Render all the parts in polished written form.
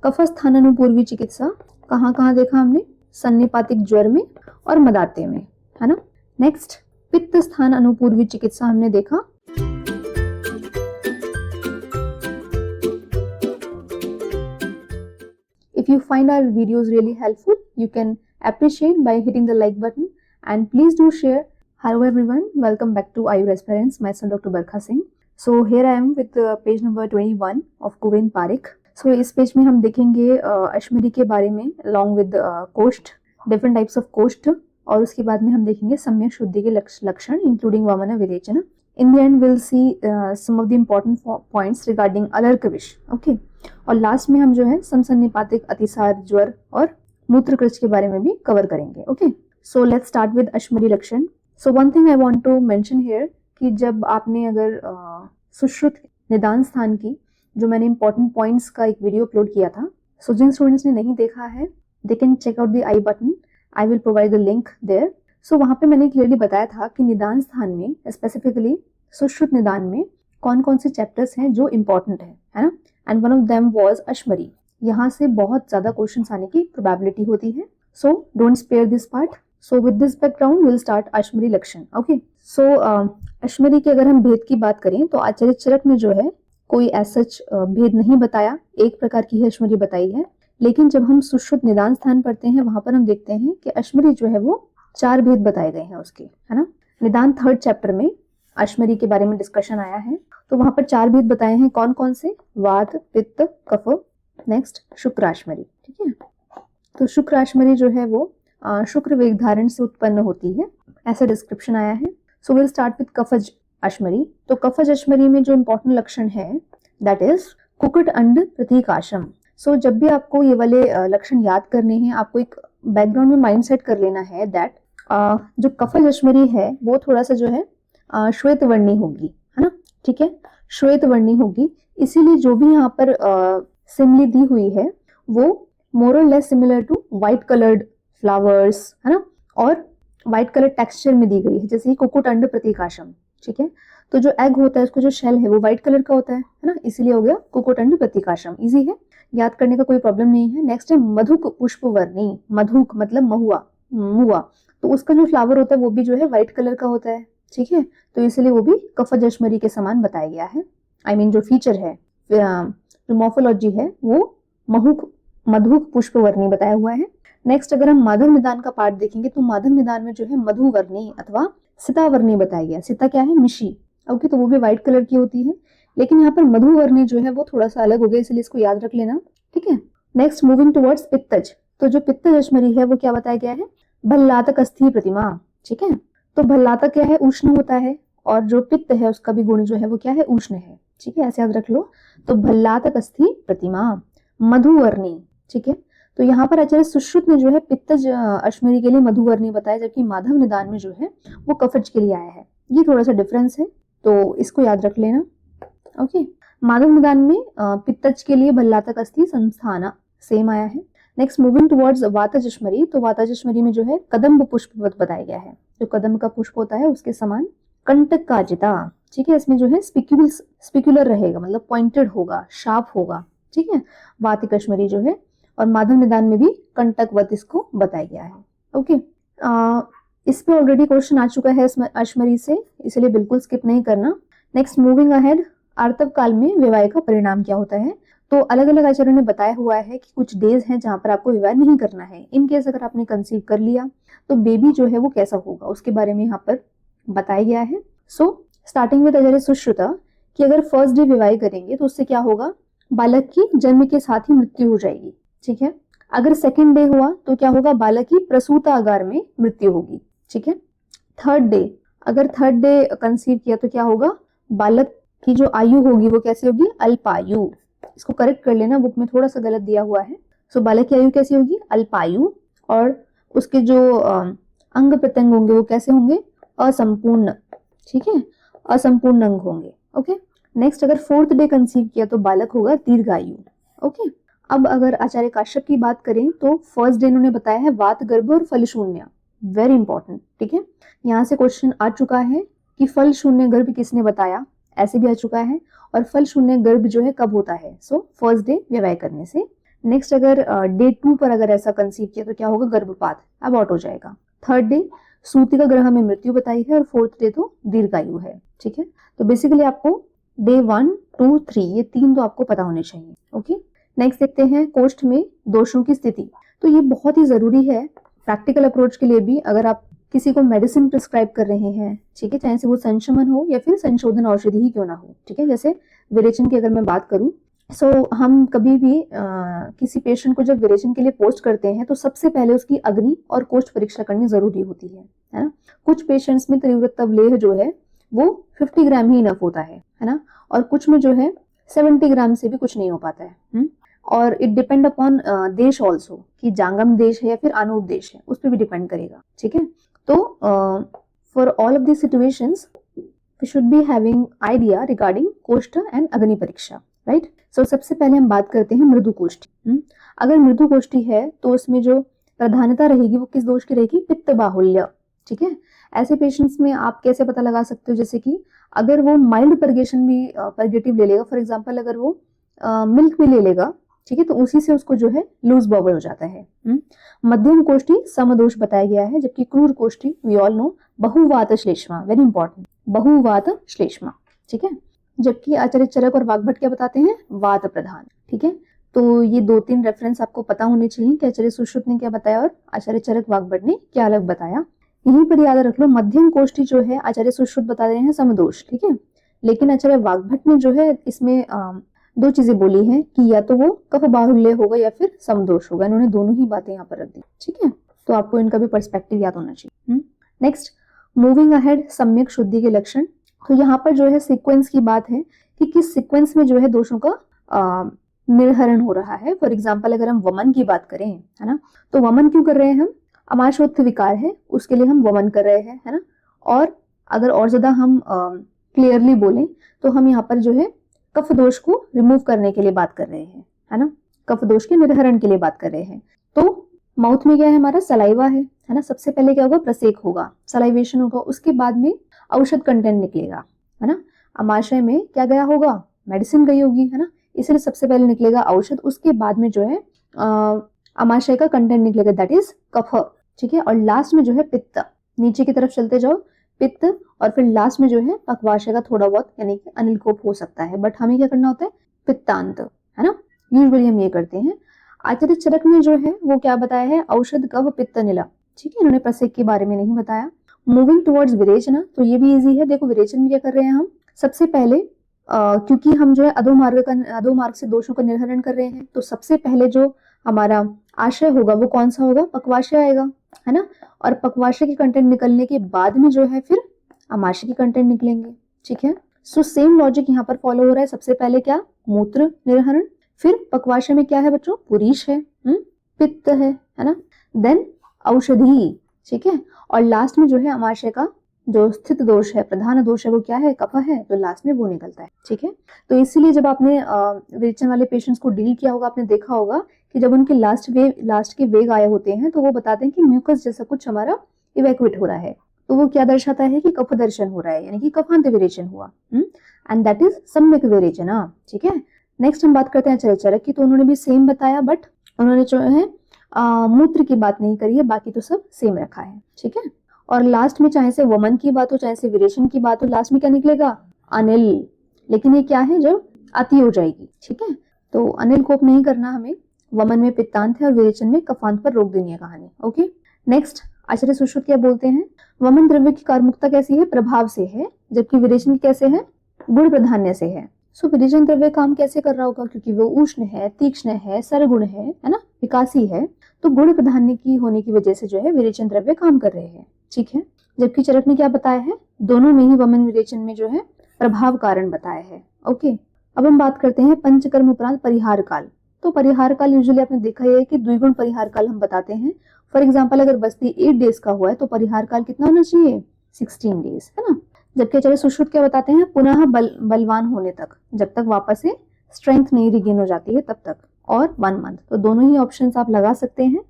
कफस्थानानुपूर्वी चिकित्सा कहाँ कहाँ देखा हमने? सन्निपातिक ज्वर में और मदाते में, है ना। नेक्स्ट, पित्त स्थान अनुपूर्वी चिकित्सा हमने देखा। If you find our videos really helpful, you can appreciate by hitting the like button and please do share. Hello everyone, welcome back to Ayur Aspirants, myself Dr. Barkha Singh. So here I am with page number 21 of Govind Parekh. So इस page में हम देखेंगे अश्मरी के बारे में along with कोष्ठ, different types of कोष्ठ, और उसके बाद में हम देखेंगे सम्यक शुद्धि के लक्षण including वामन विरेचन. In the end we'll see some of the important points regarding अलर्कविष. Okay. और लास्ट में हम जो है समसन्निपातिक अतिसार ज्वर और मूत्रकृष्ट के बारे में भी कवर करेंगे. Okay, so let's start with अश्मरी लक्षण. So one thing I want to mention here कि जब आपने अगर सुश्रुत निदान स्थान की जो मैंने इंपॉर्टेंट पॉइंट्स का एक वीडियो अपलोड किया था, सो जिन स्टूडेंट्स ने नहीं देखा है they can check out the I button, I will provide the link there. So वहां पे मैंने क्लियरली बताया था कि निदान स्थान में स्पेसिफिकली सुश्रुत निदान में कौन कौन से चैप्टर्स हैं जो इम्पोर्टेंट है ना. And one of them was अश्मरी. यहाँ से बहुत ज्यादा क्वेश्चंस आने की प्रोबेबिलिटी होती है, so don't spare this part. So with this background will start अश्मरी लक्षण. ओके, सो अश्मरी के अगर हम भेद की बात करें तो आचार्य चरक ने जो है कोई ऐसा भेद नहीं बताया, एक प्रकार की ही अश्मरी बताई है. लेकिन जब हम सुश्रुत निदान स्थान पढ़ते हैं वहां पर हम देखते हैं कि अश्मरी जो है वो 4 भेद बताए गए हैं उसके, है ना. निदान 3rd चैप्टर में अश्मरी के बारे में डिस्कशन आया है, तो वहां पर 4 भेद बताए हैं. कौन कौन से? वात, पित्त, कफ. नेक्स्ट शुक्राश्मरी. ठीक है, तो शुक्राश्मरी जो है वो शुक्र वेग धारण से उत्पन्न होती है, ऐसा डिस्क्रिप्शन आया है. सो विल स्टार्ट विद कफज अश्मरी. तो कफज अश्मरी में जो इंपॉर्टेंट लक्षण है दैट इज कुकुट अंड प्रतीकाशम. सो जब भी आपको ये वाले लक्षण याद करने हैं, आपको एक बैकग्राउंड में माइंड सेट कर लेना है दैट जो कफज अश्मरी है वो थोड़ा सा जो है श्वेत वर्णी होगी, है ना. ठीक है, श्वेत वर्णी होगी, इसीलिए जो भी यहाँ पर सिमिली दी हुई है वो मोर और less similar to white coloured flowers, है ना, और व्हाइट कलर टेक्सचर में दी गई है, जैसे कुकुट अंड प्रतीकाशम. ठीक है, तो जो एग होता है उसका जो शेल है वो व्हाइट कलर का होता है ना, इसीलिए हो गया कुकुट अंड प्रतीकाशम. इजी है, याद करने का कोई प्रॉब्लम नहीं है. नेक्स्ट है मधुक पुष्पवर्णी. मधुक मतलब महुआ, मुआ, तो उसका जो फ्लावर होता है वो भी जो है व्हाइट कलर का होता है. ठीक है, तो इसलिए वो भी कफज अश्मरी के समान बताया गया है. आई मीन जो फीचर है, जो मॉर्फोलॉजी है वो मधुक पुष्पवर्णी बताया हुआ है. नेक्स्ट अगर हम माधव निदान का पार्ट देखेंगे तो माधव निदान में जो है मधुवर्णी अथवा सितावर्णी बताया गया. सिता क्या है? मिशी. ओके, तो वो भी व्हाइट कलर की होती है, लेकिन यहाँ पर मधुवर्णी जो है वो थोड़ा सा अलग हो गया, इसलिए इसको याद रख लेना. ठीक है, नेक्स्ट मूविंग टुवर्ड्स पित्तज. तो जो पित्तज अश्मरी है वो क्या बताया गया है? भल्लातक अस्थि प्रतिमा. ठीक है, तो भल्लातक क्या है? उष्ण होता है, और जो पित्त है उसका भी गुण जो है वो क्या है? उष्ण है. ठीक है, ऐसे याद रख लो. तो भल्लातक अस्थि प्रतिमा, मधुवर्णी. ठीक है, तो यहाँ पर आचार्य सुश्रुत ने जो है पित्तज अश्मरी के लिए मधुवर्णी बताया, जबकि माधव निदान में जो है वो कफज के लिए आया है. ये थोड़ा सा डिफरेंस है, तो इसको याद रख लेना. ओके, माधव निदान में पित्तज के लिए भल्लातक अस्थि संस्थाना सेम आया है. नेक्स्ट मूविंग टुवर्ड्स वातज अश्मरी. तो वातज अश्मरी में जो है कदम्ब पुष्पवत बताया गया है, जो कदम्ब का पुष्प होता है उसके समान. कंटक काजिता. ठीक है, इसमें जो है स्पिक्युलर रहेगा, मतलब पॉइंटेड होगा, शार्प होगा. ठीक है, वातिक अश्मरी जो है, और माधव निदान में भी कंटकवत इसको बताया गया है. ओके, इस पे ऑलरेडी क्वेश्चन आ चुका है अश्मरी से, इसलिए बिल्कुल स्किप नहीं करना. नेक्स्ट मूविंग अहेड, आर्तव काल में विवाह का परिणाम क्या होता है. तो अलग अलग आचार्यों ने बताया हुआ है कि कुछ डेज हैं जहां पर आपको विवाह नहीं करना है. इन केस अगर आपने कंसीव कर लिया तो बेबी जो है वो कैसा होगा उसके बारे में यहाँ पर बताया गया है. सो स्टार्टिंग विद आचार्य सुश्रुता कि अगर फर्स्ट डे विवाह करेंगे तो उससे क्या होगा? बालक की जन्म के साथ ही मृत्यु हो जाएगी. ठीक है, अगर सेकेंड डे हुआ तो क्या होगा? बालक की प्रसूतागार में मृत्यु होगी. ठीक है, थर्ड डे, अगर थर्ड डे कंसीव किया तो क्या होगा? बालक की जो आयु होगी वो कैसी होगी? अल्पायु. इसको करेक्ट कर लेना, बुक में थोड़ा सा गलत दिया हुआ है. सो बालक की आयु कैसी होगी? अल्पायु, और उसके जो अंग प्रत्यंग होंगे वो कैसे होंगे? असंपूर्ण. ठीक है, असंपूर्ण अंग होंगे. ओके, नेक्स्ट अगर फोर्थ डे कंसीव किया तो बालक होगा दीर्घायु. ओके, अब अगर आचार्य काश्यप की बात करें तो फर्स्ट डे इन्होंने बताया है वात गर्भ और फल शून्य. Very important. ठीक है, यहाँ से क्वेश्चन आ चुका है कि फल शून्य गर्भ किसने बताया, ऐसे भी आ चुका है, और फल शून्य गर्भ जो है कब होता है? सो फर्स्ट डे विवाह करने से. नेक्स्ट अगर डे 2 पर अगर ऐसा कंसीव किया तो क्या होगा, गर्भपात, अबॉर्ट हो जाएगा। थर्ड डे सूतिका ग्रह में मृत्यु बताई है और फोर्थ डे तो दीर्घायु है। ठीक है, तो बेसिकली आपको डे 1, 2, 3 ये 3 तो आपको पता होने चाहिए। ओके, नेक्स्ट देखते हैं कोष्ठ में दोषों की स्थिति। तो ये बहुत ही जरूरी है प्रैक्टिकल अप्रोच के लिए भी। अगर आप किसी को मेडिसिन प्रिस्क्राइब कर रहे हैं, ठीक है, चाहे से वो संशमन हो या फिर संशोधन औषधि ही क्यों ना हो, ठीक है, जैसे विरेचन की अगर मैं बात करूं, हम कभी भी किसी पेशेंट को जब विरेचन के लिए पोस्ट करते हैं तो सबसे पहले उसकी अग्नि और कोष्ठ परीक्षा करनी जरूरी होती है ना। कुछ पेशेंट्स में तीव्रता लेह जो है वो 50 ग्राम ही इनफ होता है ना, और कुछ में जो है 70 ग्राम से भी कुछ नहीं हो पाता है। और इट डिपेंड अपॉन देश ऑल्सो, कि जांगम देश है या फिर अनूप देश है, उस पर भी डिपेंड करेगा। ठीक है, तो for all of this situations we should be having idea regarding कोष्ठ एंड अग्नि परीक्षा, राइट। सो सबसे पहले हम बात करते हैं मृदु कोष्ठी। अगर मृदु कोष्ठी है तो उसमें जो प्रधानता रहेगी वो किस दोष की रहेगी, पित्त बाहुल्य। ठीक है, ऐसे पेशेंट्स में आप कैसे पता लगा सकते हो, जैसे कि अगर वो माइल्ड परगेशन भी परगेटिव ले लेगा, फॉर एग्जांपल अगर वो मिल्क भी ले लेगा, ठीक है, तो उसी से उसको जो है लूज बॉबल हो जाता है। मध्यम कोष्ठी समदोष बताया गया है, जबकि क्रूर कोष्ठी वी ऑल नो बहुवात श्लेष्मा, वेरी इंपॉर्टेंट, बहुवात श्लेष्मा। ठीक है, जबकि आचार्य चरक और वाग्भट क्या बताते हैं, वात प्रधान। ठीक है, तो ये 2-3 रेफरेंस आपको पता होने चाहिए कि आचार्य सुश्रुत ने क्या बताया और आचार्य चरक वाग्भट ने क्या अलग बताया। यहीं पर याद रख लो, मध्यम कोष्ठी जो है आचार्य सुश्रुत बता रहे हैं समदोष, ठीक है, लेकिन आचार्य वाग्भट ने जो है इसमें 2 चीजें बोली हैं कि या तो वो कफ बाहुल्य होगा या फिर समदोष होगा। इन्होंने दोनों ही बातें यहाँ पर रख दी। ठीक है, तो आपको इनका भी पर्सपेक्टिव याद होना चाहिए। नेक्स्ट, मूविंग अहेड, सम्यक शुद्धि के लक्षण। तो यहाँ पर जो है सीक्वेंस की बात है कि किस सीक्वेंस में जो है दोषों का निर्हरण हो रहा है। फॉर एग्जाम्पल अगर हम वमन की बात करें, है ना, तो वमन क्यों कर रहे हैं हम, अमाशोत्थ विकार है उसके लिए हम वमन कर रहे हैं, है ना। और अगर और ज्यादा हम क्लियरली बोलें तो हम यहाँ पर जो है कफ दोष को रिमूव करने के लिए बात कर रहे हैं, है ना, कफ दोष के निर्हरण के लिए बात कर रहे हैं। तो माउथ में क्या है हमारा, सलाइवा है ना। सबसे पहले क्या होगा, प्रसेक होगा, सलाइवेशन होगा, उसके बाद में औषध कंटेंट निकलेगा, है ना। अमाशय में क्या गया होगा, मेडिसिन गई होगी, है ना, इसलिए सबसे पहले निकलेगा औषध, उसके बाद में जो है अमाशय का कंटेंट निकलेगा, दैट इज कफ। ठीक है, और लास्ट में जो है पित्त, नीचे की तरफ चलते जाओ, पित्त, और फिर लास्ट में जो है पक्वाशय का थोड़ा बहुत यानी कि अनिल कोप हो सकता है, बट हमें क्या करना होता है, पित्तांत, है ना, यूजुअली हम ये करते हैं। आचार्य चरक ने जो है वो क्या बताया है, औषध कफ पित्त नीला। ठीक है, इन्होंने प्रसेक के बारे में नहीं बताया। मूविंग टुवर्ड्स विरेचना, तो ये भी इजी है। देखो विरेचन में क्या कर रहे हैं हम, सबसे पहले क्योंकि हम जो है अधोमार्ग से दोषों का निर्हरण कर रहे हैं, तो सबसे पहले जो हमारा आशय होगा वो कौन सा होगा, पक्वाशय आएगा, है ना, और पक्वाशय के कंटेंट निकलने के बाद में जो है फिर अमाशय के कंटेंट निकलेंगे। ठीक है, सो सेम लॉजिक यहाँ पर फॉलो हो रहा है। सबसे पहले क्या, मूत्र निर्हरण, फिर पक्वाशय में क्या है बच्चों, पुरीश है, पित्त है ना, देन औषधि। ठीक है, और लास्ट में जो है अमाशय का जो स्थित दोष है, प्रधान दोष है, वो क्या है, कफ है, तो लास्ट में वो निकलता है। ठीक है, तो इसीलिए जब आपने विरेचन वाले पेशेंट्स को डील किया होगा, आपने देखा होगा कि जब उनके लास्ट के वेग आए होते हैं तो वो बताते हैं कि म्यूकस जैसा कुछ हमारा इवैक्यूएट हो रहा है, तो वो क्या दर्शाता है कि कफ दर्शन हो रहा है, यानी कि कफांत विरेचन हुआ, एंड दैट इज सम्यक विरेचना। ठीक है, नेक्स्ट हम बात करते हैं आचार्य चरक की। तो उन्होंने भी सेम बताया, बट उन्होंने जो है मूत्र की बात नहीं करी है, बाकी तो सब सेम रखा है। ठीक है, और लास्ट में चाहे से वमन की बात हो चाहे से विरेचन की बात हो, लास्ट में क्या निकलेगा, अनिल, लेकिन ये क्या है, जब अति हो जाएगी। ठीक है, तो अनिल कोप नहीं करना हमें, वमन में पित्तांत है और विरेचन में कफांत पर रोक देनी है कहानी। ओके, नेक्स्ट आचार्य सुश्रुत क्या बोलते हैं, वमन द्रव्य की कार्मुकता कैसी है, प्रभाव से है, जबकि विरेचन की कैसे है, गुण प्राधान्य से है। सो विरेचन द्रव्य काम कैसे कर रहा होगा, क्योंकि वो उष्ण है, तीक्ष्ण है, सरगुण है ना, विकासी है, तो गुण प्राधान्य की होने की वजह से जो है विरेचन द्रव्य काम कर रहे हैं। ठीक है, जबकि चरक ने क्या बताया है, दोनों में ही वमन विरेचन में जो है प्रभाव कारण बताया है। ओके, अब हम बात करते हैं पंचकर्म उपरांत परिहार काल। तो परिहार काल यूजुअली आपने देखा है कि द्विगुण परिहार काल हम बताते हैं। फॉर एग्जाम्पल अगर बस्ती 8 डेज का हुआ है तो परिहार काल कितना होना चाहिए, 16 डेज, है ना। जबकि आचार्य सुश्रुत क्या बताते हैं, पुनः बलवान होने तक, जब तक वापस से स्ट्रेंथ नहीं रिगेन हो जाती है तब तक, और 1 मंथ। तो दोनों ही ऑप्शंस आप लगा सकते हैं।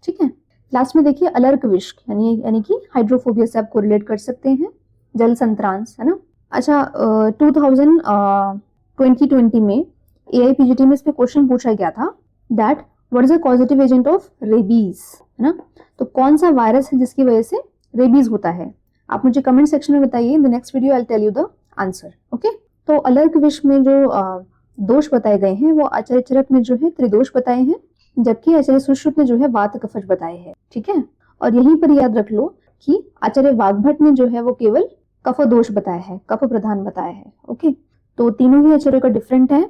ठीक है, लास्ट में देखिए अलर्क विष, यानी कि हाइड्रोफोबिया से आप कोरिलेट कर सकते हैं, जल संत्रांस, है ना। अच्छा, 2020 में AIPGT में इस पे क्वेश्चन पूछा गया था that what is the causative agent of rabies, है ना। तो कौन सा वायरस है जिसकी वजह से रेबीज होता है? आप मुझे कमेंट सेक्शन में बताइए। In the next video I will tell you the answer. Okay, तो अलर्क विष में जो दोष बताए गए हैं वो आचार्य चरक ने जो है त्रिदोष बताए हैं, जबकि आचार्य सुश्रुत ने जो है वात कफज बताए हैं। ठीक है, और यहीं पर याद रख लो कि आचार्य वाग्भट ने जो है वो केवल कफ दोष बताया है, कफ प्रधान बताया है। ओके, तो तीनों ही आचार्य का डिफरेंट है।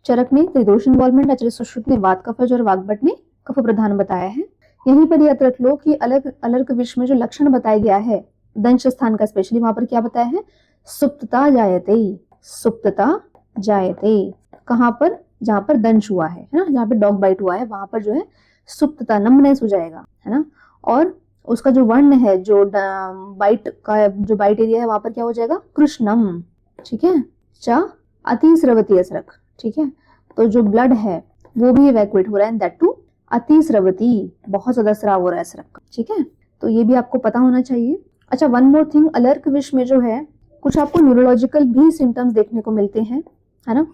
चरक ने त्रिदोष इन्वॉल्वमेंट, आचार्य सुश्रुत ने वात कफज और वाग्भट ने कफ प्रधान बताया है। यहीं पर याद रख लो कि अलर्क विष में जो लक्षण बताया गया है दंश स्थान का, स्पेशली वहां पर क्या बताया है? सुप्तता जायते, सुप्तता जायते। कहां पर? जहां पर दंश हुआ है ना, जहां पर डॉग बाइट हुआ है वहां पर जो है सुप्तता, नम्बनेस हो जाएगा, है ना। और उसका जो वर्ण है, जो बाइट का जो बाइट एरिया है वहां पर क्या हो जाएगा? कृष्णम। ठीक है, च अतिस्रवती असरक। ठीक है, तो जो ब्लड है वो भी इवैक्यूएट हो रहा है, दैट टू अतिस्रवती, बहुत ज्यादा स्राव हो रहा है असरक का। ठीक है, तो ये भी आपको पता होना चाहिए। अच्छा, वन मोर थिंग, अलर्क विष में जो है कुछ आपको न्यूरोलॉजिकल भी सिम्टम्स देखने को मिलते हैं, है ना।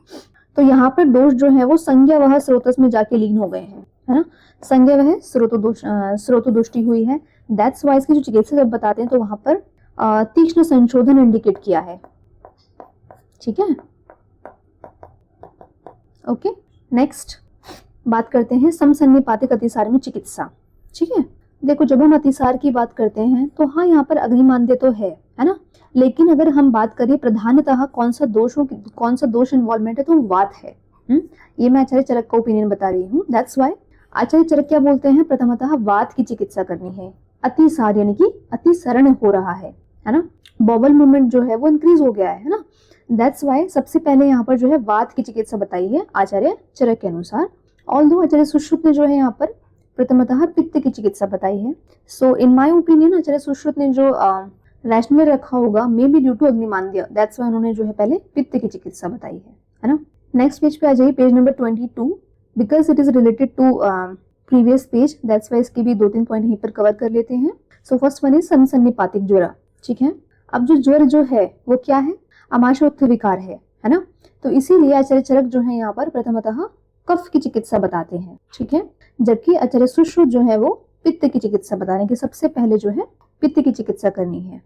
तो यहाँ पर दोष जो है वो संज्ञा वह स्रोतस में जाके लीन हो गए हैं, है ना। संज्ञा वह स्रोत दृष्टि हुई है। दैट्स वाई इसकी जो चिकित्सा जब बताते हैं तो वहां पर तीक्ष्ण संशोधन इंडिकेट किया है। ठीक है, ओके, नेक्स्ट बात करते हैं समसन्निपातिक अतिसार में चिकित्सा। ठीक है, देखो जब हम अतिसार की बात करते हैं तो हाँ यहाँ पर अग्निमांद्य तो है ना, लेकिन अगर हम बात करें प्रधानतः कौन सा दोष इन्वॉल्वमेंट है तो वात है। ये मैं आचार्य चरक का ओपिनियन बता रही हूँ। दैट्स वाई आचार्य चरक क्या बोलते हैं? प्रथमतः वात की चिकित्सा करनी है। अतिसार यानी कि अतिसरण हो रहा है ना, बॉबल मूवमेंट जो है वो इंक्रीज हो गया है ना। दैट्स वाई सबसे पहले यहाँ पर जो है वात की चिकित्सा बताई है आचार्य चरक के अनुसार। ऑल्दो आचार्य सुश्रुत ने जो है यहाँ पर प्रथमतः पित्त की चिकित्सा बताई है। सो इन माय ओपिनियन आचार्य सुश्रुत ने जो रैशनल रखा होगा मे बी ड्यू टू अग्निमांद्य, दैट्स वाई उन्होंने जो है पहले पित्त की चिकित्सा बताई है ना। नेक्स्ट पेज पे आ जाइए, page number 22, because it is related to previous page, that's why इसके भी 2-3 पॉइंट यहीं पर कवर कर लेते हैं। सो फर्स्ट वन इज समसन्निपातिक ज्वर। ठीक है, अब जो ज्वर जो है वो क्या है? आमाशयोत्थ विकार है ना। तो इसीलिए आचार्य चरक जो है यहाँ पर प्रथमतः कफ की चिकित्सा बताते हैं। ठीक है, जबकि आचार्य सुश्रुत जो है वो पित्त की चिकित्सा बता रहे हैं कि सबसे पहले जो है पित्त की चिकित्सा करनी है।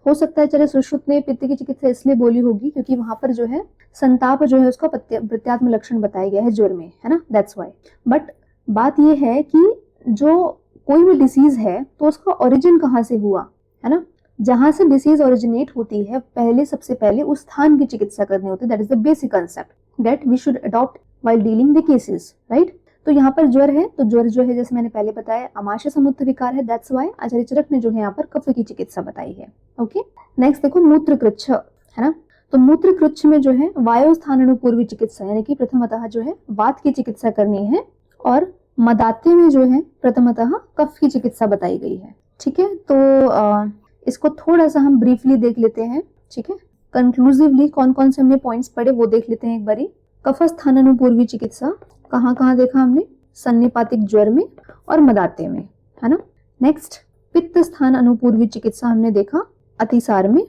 हो सकता है आचार्य सुश्रुत ने पित्त की चिकित्सा इसलिए बोली होगी क्योंकि वहां पर जो है संताप जो है उसका प्रत्यात्म लक्षण बताया गया है ज्वर में, है ना, दैट्स वाई। बट बात यह है कि जो कोई भी डिसीज है तो उसका ओरिजिन कहाँ से हुआ, है ना। जहां से डिसीज ओरिजिनेट होती है पहले सबसे पहले उस स्थान की चिकित्सा करनी होती है। That is the basic concept that we should adopt while dealing the cases, right. तो यहाँ पर ज्वर है तो ज्वर जो है जैसे मैंने पहले बताया आमाशय समुत्थ विकार है, दैट्स वाई आचार्य चरक ने जो है यहाँ पर कफ की चिकित्सा बताई है। ओके, नेक्स्ट देखो मूत्रकृच्छ, है ना। तो मूत्रकृच्छ में जो है वायु स्थान अनुपूर्वी चिकित्सा यानी कि प्रथमतः जो है वात की चिकित्सा करनी है, और मदात्य में जो है प्रथमतः कफ की चिकित्सा बताई गई है। ठीक है, तो इसको थोड़ा सा हम ब्रीफली देख लेते हैं। ठीक है, कंक्लूसिवली कौन कौन से हमने पॉइंट्स पढ़े वो देख लेते हैं एक बारी। कफ स्थान अनुपूर्वी चिकित्सा कहाँ कहाँ देखा हमने? सन्निपातिक ज्वर में और मदात्य में, है ना। नेक्स्ट पित्त स्थान अनुपूर्वी चिकित्सा हमने देखा अतिसार में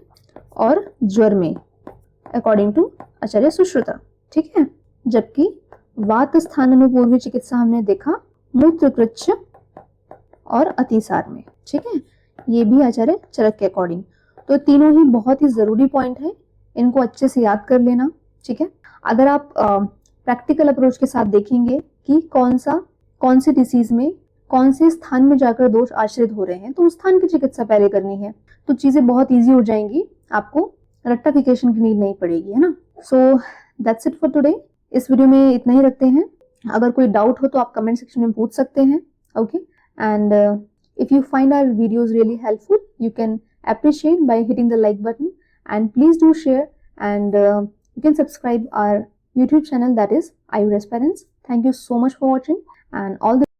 और ज्वर में अकॉर्डिंग टू आचार्य सुश्रुता। ठीक है, जबकि वात स्थान अनुपूर्वी चिकित्सा हमने देखा मूत्रकृच्छ और अतिसार में। ठीक है, ये भी आचार्य चरक के अकॉर्डिंग। तो तीनों ही बहुत ही जरूरी पॉइंट है, इनको अच्छे से याद कर लेना। ठीक है, अगर आप प्रैक्टिकल अप्रोच के साथ देखेंगे कि कौन सी डिसीज में कौन से स्थान में जाकर दोष आश्रित हो रहे हैं तो उस स्थान की चिकित्सा पहले करनी है, तो चीजें बहुत इजी हो जाएंगी, आपको रेक्टिफिकेशन की नीड नहीं पड़ेगी, है ना। So that's it for today. इस वीडियो में इतना ही रखते हैं। अगर कोई डाउट हो तो आप कमेंट सेक्शन में पूछ सकते हैं। Okay, and if you find our videos really helpful you can appreciate by hitting the like button, and please do share, and you can subscribe our YouTube channel, that is IURES Parents. Thank you so much for watching, and all the